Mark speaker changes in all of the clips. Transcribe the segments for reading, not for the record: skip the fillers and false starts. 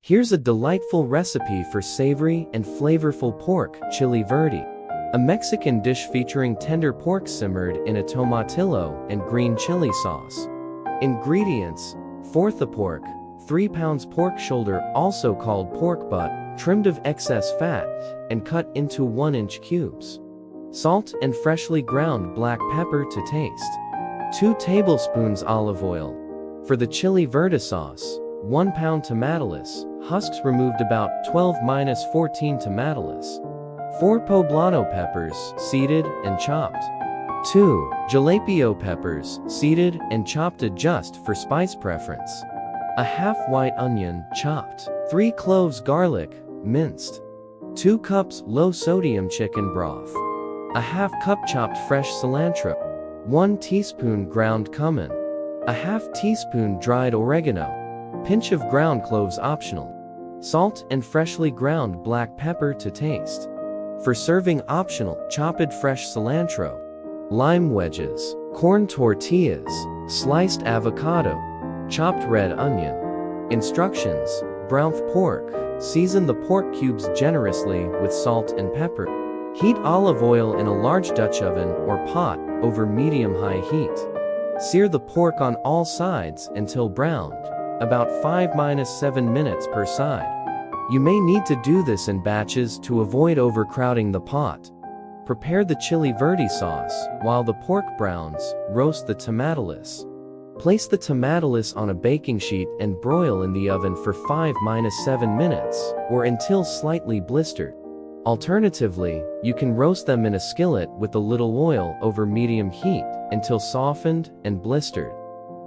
Speaker 1: Here's a delightful recipe for savory and flavorful pork chili verde, a Mexican dish featuring tender pork simmered in a tomatillo and green chili sauce. Ingredients: 4th of pork, 3 pounds pork shoulder, also called pork butt, trimmed of excess fat and cut into 1-inch cubes. Salt and freshly ground black pepper to taste. 2 tablespoons olive oil. For the chili verde sauce, 1 pound tomatillos, husks removed, about 12-14 tomatillos. 4 poblano peppers, seeded and chopped. 2 jalapeno peppers, seeded and chopped, adjust for spice preference. A half white onion, chopped. 3 cloves garlic, minced. 2 cups low-sodium chicken broth. A half cup chopped fresh cilantro. 1 teaspoon ground cumin. A half teaspoon dried oregano. Pinch of ground cloves optional. Salt and freshly ground black pepper to taste. For serving optional, chopped fresh cilantro. Lime wedges, corn tortillas, sliced avocado, chopped red onion. Instructions: brown pork. Season the pork cubes generously with salt and pepper. Heat olive oil in a large Dutch oven or pot over medium-high heat. Sear the pork on all sides until browned, about 5-7 minutes per side. You may need to do this in batches to avoid overcrowding the pot. Prepare the chili verde sauce. While the pork browns, roast the tomatillos. Place the tomatillos on a baking sheet and broil in the oven for 5-7 minutes, or until slightly blistered. Alternatively, you can roast them in a skillet with a little oil over medium heat until softened and blistered.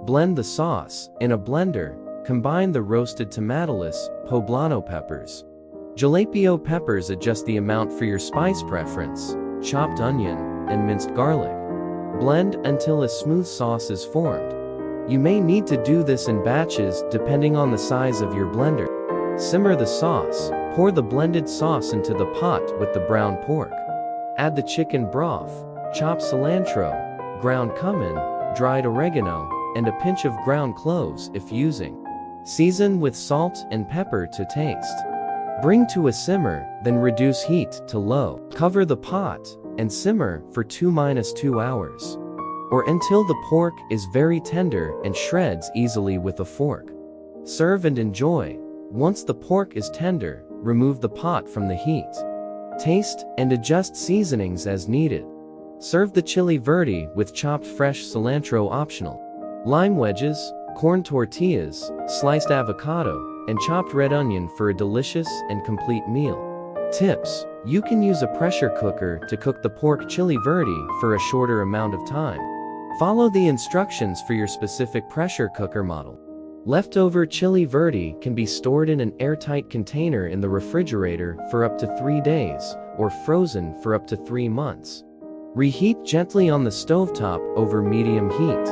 Speaker 1: Blend the sauce. In a blender, combine the roasted tomatillos, poblano peppers, jalapeno peppers, adjust the amount for your spice preference, chopped onion, and minced garlic. Blend until a smooth sauce is formed. You may need to do this in batches depending on the size of your blender. Simmer the sauce. Pour the blended sauce into the pot with the brown pork. Add the chicken broth, chopped cilantro, ground cumin, dried oregano, and a pinch of ground cloves if using. Season with salt and pepper to taste. Bring to a simmer, then reduce heat to low. Cover the pot and simmer for 2-2 hours, or until the pork is very tender and shreds easily with a fork. Serve and enjoy. Once the pork is tender, remove the pot from the heat. Taste and adjust seasonings as needed. Serve the chili verde with chopped fresh cilantro optional. Lime wedges, corn tortillas, sliced avocado, and chopped red onion for a delicious and complete meal. Tips: you can use a pressure cooker to cook the pork chili verde for a shorter amount of time. Follow the instructions for your specific pressure cooker model. Leftover chili verde can be stored in an airtight container in the refrigerator for up to 3 days, or frozen for up to 3 months. Reheat gently on the stovetop over medium heat.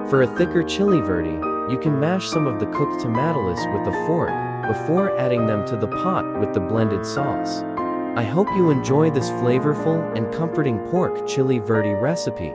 Speaker 1: For a thicker chili verde, you can mash some of the cooked tomatillos with a fork before adding them to the pot with the blended sauce. I hope you enjoy this flavorful and comforting pork chili verde recipe.